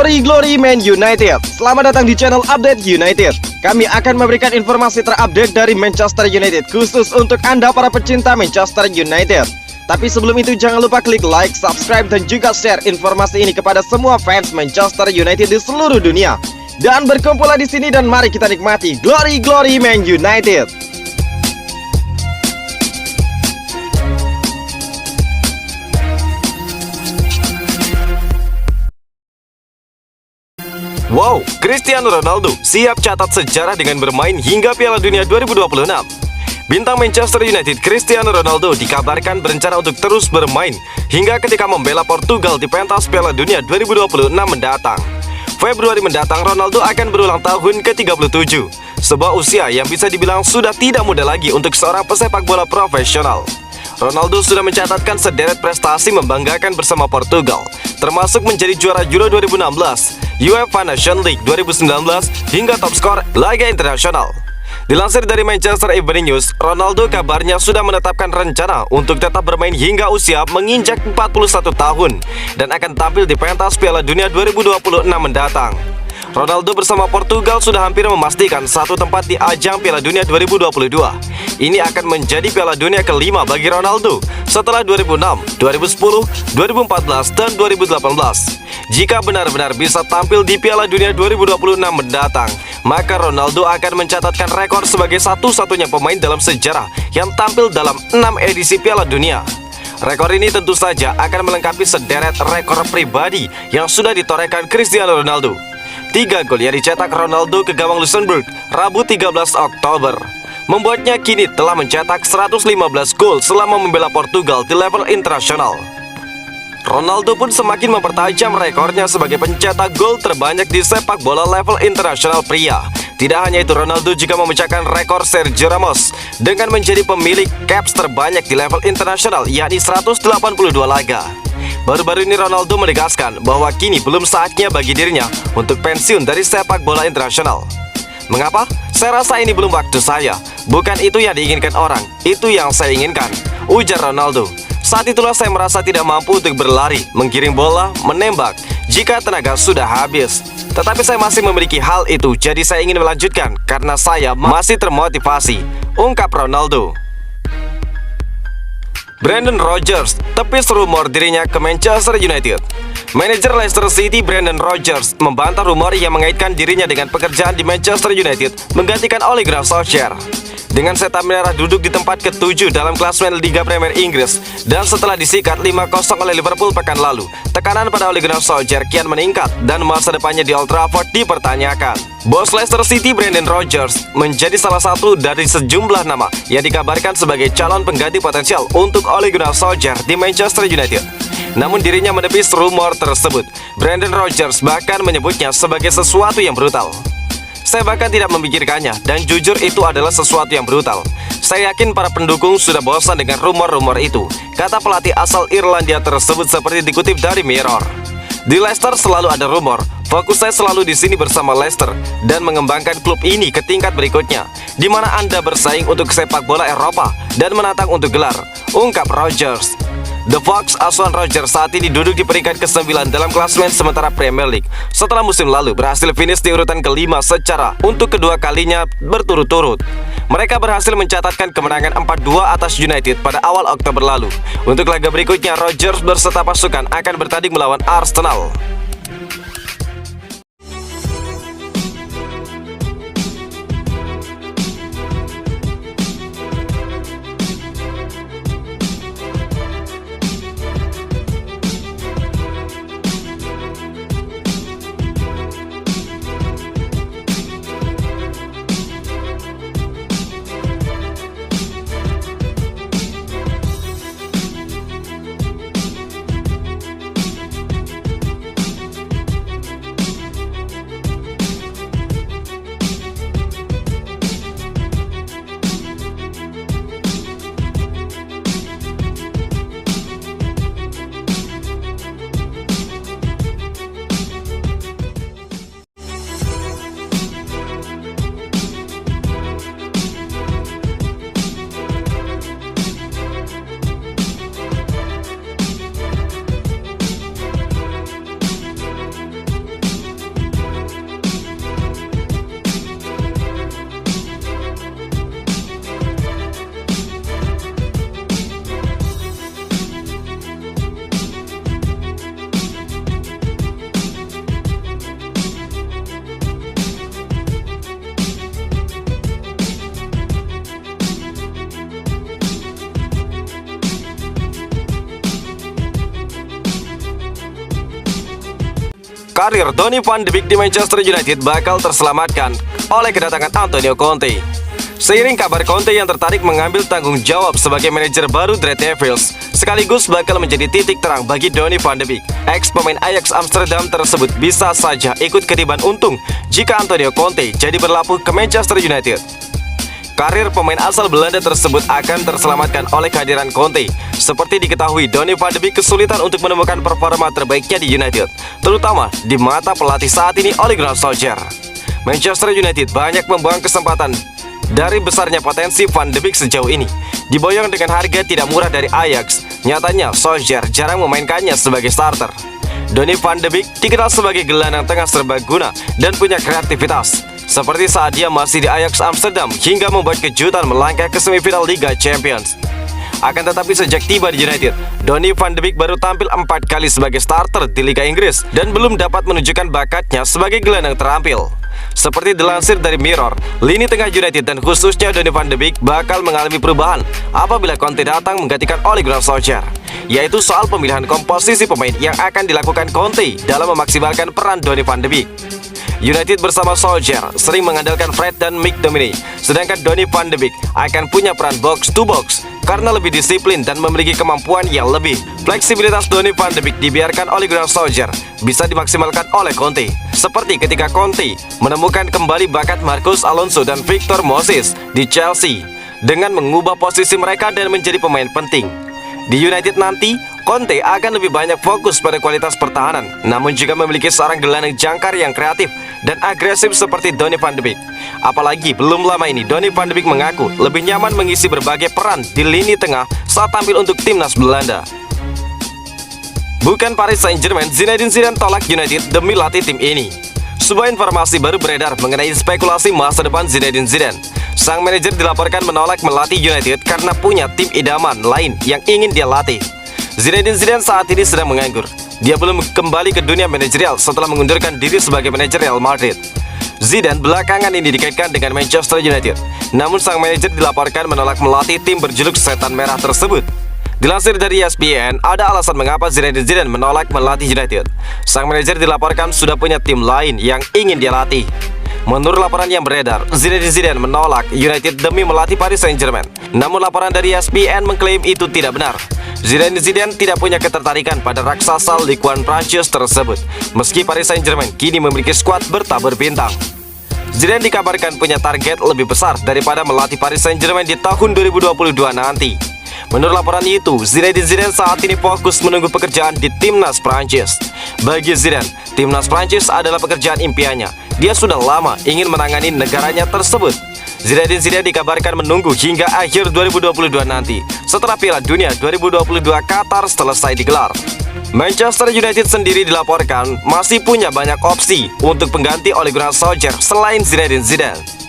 Glory Man United. Selamat datang di channel Update United. Kami akan memberikan informasi terupdate dari Manchester United khusus untuk Anda para pecinta Manchester United. Tapi sebelum itu jangan lupa klik like, subscribe dan juga share informasi ini kepada semua fans Manchester United di seluruh dunia. Dan berkumpullah di sini dan mari kita nikmati Glory Man United. Wow, Cristiano Ronaldo siap catat sejarah dengan bermain hingga Piala Dunia 2026. Bintang Manchester United Cristiano Ronaldo dikabarkan berencana untuk terus bermain hingga ketika membela Portugal di pentas Piala Dunia 2026 mendatang. Februari mendatang Ronaldo akan berulang tahun ke-37, sebuah usia yang bisa dibilang sudah tidak muda lagi untuk seorang pesepak bola profesional. Ronaldo sudah mencatatkan sederet prestasi membanggakan bersama Portugal, termasuk menjadi juara Euro 2016, UEFA Nations League 2019, hingga top skor Liga Internasional. Dilansir dari Manchester Evening News, Ronaldo kabarnya sudah menetapkan rencana untuk tetap bermain hingga usia menginjak 41 tahun dan akan tampil di pentas Piala Dunia 2026 mendatang. Ronaldo bersama Portugal sudah hampir memastikan satu tempat di ajang Piala Dunia 2022. Ini akan menjadi Piala Dunia kelima bagi Ronaldo setelah 2006, 2010, 2014, dan 2018. Jika benar-benar bisa tampil di Piala Dunia 2026 mendatang, maka Ronaldo akan mencatatkan rekor sebagai satu-satunya pemain dalam sejarah yang tampil dalam 6 edisi Piala Dunia. Rekor ini tentu saja akan melengkapi sederet rekor pribadi yang sudah ditorehkan Cristiano Ronaldo. 3 gol yang dicetak Ronaldo ke gawang Luxembourg Rabu 13 Oktober membuatnya kini telah mencetak 115 gol selama membela Portugal di level internasional. Ronaldo pun semakin mempertajam rekornya sebagai pencetak gol terbanyak di sepak bola level internasional pria. Tidak hanya itu, Ronaldo juga memecahkan rekor Sergio Ramos dengan menjadi pemilik caps terbanyak di level internasional, yakni 182 laga. Baru-baru ini Ronaldo menegaskan bahwa kini belum saatnya bagi dirinya untuk pensiun dari sepak bola internasional. Mengapa? Saya rasa ini belum waktu saya. Bukan itu yang diinginkan orang, itu yang saya inginkan, ujar Ronaldo. Saat itulah saya merasa tidak mampu untuk berlari, menggiring bola, menembak jika tenaga sudah habis. Tetapi saya masih memiliki hal itu, jadi saya ingin melanjutkan karena saya masih termotivasi, ungkap Ronaldo. Brendan Rodgers tepis rumor dirinya ke Manchester United. Manajer Leicester City Brendan Rodgers membantah rumor yang mengaitkan dirinya dengan pekerjaan di Manchester United menggantikan Ole Gunnar Solskjaer. Dengan setan merah duduk di tempat ke-7 dalam klasemen Liga Premier Inggris dan setelah disikat 5-0 oleh Liverpool pekan lalu, tekanan pada Ole Gunnar Solskjaer kian meningkat dan masa depannya di Old Trafford dipertanyakan. Bos Leicester City Brendan Rodgers menjadi salah satu dari sejumlah nama yang dikabarkan sebagai calon pengganti potensial untuk Ole Gunnar Solskjaer di Manchester United. Namun dirinya menepis rumor tersebut. Brendan Rodgers bahkan menyebutnya sebagai sesuatu yang brutal. Saya bahkan tidak memikirkannya, dan jujur itu adalah sesuatu yang brutal. Saya yakin para pendukung sudah bosan dengan rumor-rumor itu, kata pelatih asal Irlandia tersebut seperti dikutip dari Mirror. Di Leicester selalu ada rumor. Fokus saya selalu di sini bersama Leicester dan mengembangkan klub ini ke tingkat berikutnya, di mana Anda bersaing untuk sepak bola Eropa dan menantang untuk gelar, ungkap Rodgers. The Fox asuhan Rodgers saat ini duduk di peringkat ke-9 dalam klasemen sementara Premier League setelah musim lalu berhasil finish di urutan ke-5 secara untuk kedua kalinya berturut-turut. Mereka berhasil mencatatkan kemenangan 4-2 atas United pada awal Oktober lalu. Untuk laga berikutnya, Rodgers berserta pasukan akan bertanding melawan Arsenal. karir Donny van de Beek di Manchester United bakal terselamatkan oleh kedatangan Antonio Conte. Seiring kabar Conte yang tertarik mengambil tanggung jawab sebagai manajer baru The Red Devils, sekaligus bakal menjadi titik terang bagi Donny van de Beek. Ex pemain Ajax Amsterdam tersebut bisa saja ikut ketiban untung jika Antonio Conte jadi berlabuh ke Manchester United. Karir pemain asal Belanda tersebut akan terselamatkan oleh kehadiran Conte. Seperti diketahui, Donny van de Beek kesulitan untuk menemukan performa terbaiknya di United, terutama di mata pelatih saat ini Ole Gunnar Solskjaer. Manchester United banyak membuang kesempatan dari besarnya potensi Van de Beek sejauh ini. Diboyong dengan harga tidak murah dari Ajax, nyatanya Solskjaer jarang memainkannya sebagai starter. Donny van de Beek dikenal sebagai gelandang tengah serbaguna dan punya kreativitas, seperti saat dia masih di Ajax Amsterdam hingga membuat kejutan melangkah ke semifinal Liga Champions. Akan tetapi sejak tiba di United, Donny van de Beek baru tampil 4 kali sebagai starter di Liga Inggris dan belum dapat menunjukkan bakatnya sebagai gelandang terampil. Seperti dilansir dari Mirror, lini tengah United dan khususnya Donny van de Beek bakal mengalami perubahan apabila Conte datang menggantikan Ole Gunnar Solskjaer, yaitu soal pemilihan komposisi pemain yang akan dilakukan Conte dalam memaksimalkan peran Donny van de Beek. United bersama Solskjaer sering mengandalkan Fred dan McTominay, sedangkan Donny van de Beek akan punya peran box to box karena lebih disiplin dan memiliki kemampuan yang lebih. Fleksibilitas Donny van de Beek dibiarkan oleh Gunnar Solskjaer bisa dimaksimalkan oleh Conte, seperti ketika Conte menemukan kembali bakat Marcos Alonso dan Victor Moses di Chelsea dengan mengubah posisi mereka dan menjadi pemain penting. Di United nanti, Conte akan lebih banyak fokus pada kualitas pertahanan, namun juga memiliki seorang gelandang jangkar yang kreatif dan agresif seperti Donny van de Beek. Apalagi belum lama ini Donny van de Beek mengaku lebih nyaman mengisi berbagai peran di lini tengah saat tampil untuk timnas Belanda. Bukan Paris Saint-Germain, Zinedine Zidane tolak United demi latih tim ini. Sebuah informasi baru beredar mengenai spekulasi masa depan Zinedine Zidane. Sang manajer dilaporkan menolak melatih United karena punya tim idaman lain yang ingin dia latih. Zinedine Zidane saat ini sedang menganggur. Dia belum kembali ke dunia manajerial setelah mengundurkan diri sebagai manajer Real Madrid. Zidane belakangan ini dikaitkan dengan Manchester United, namun sang manajer dilaporkan menolak melatih tim berjuluk Setan Merah tersebut. Dilansir dari ESPN, ada alasan mengapa Zinedine Zidane menolak melatih United. Sang manajer dilaporkan sudah punya tim lain yang ingin dia latih. Menurut laporan yang beredar, Zinedine Zidane menolak United demi melatih Paris Saint-Germain. Namun laporan dari ESPN mengklaim itu tidak benar. Zinedine Zidane tidak punya ketertarikan pada raksasa Ligue 1 Prancis tersebut, meski Paris Saint-Germain kini memiliki skuad bertabur bintang. Zidane dikabarkan punya target lebih besar daripada melatih Paris Saint-Germain di tahun 2022 nanti. Menurut laporan itu, Zinedine Zidane saat ini fokus menunggu pekerjaan di timnas Prancis. Bagi Zidane, timnas Prancis adalah pekerjaan impiannya. Dia sudah lama ingin menangani negaranya tersebut. Zinedine Zidane dikabarkan menunggu hingga akhir 2022 nanti, setelah Piala Dunia 2022 Qatar selesai digelar. Manchester United sendiri dilaporkan masih punya banyak opsi untuk pengganti Ole Gunnar Solskjaer selain Zinedine Zidane.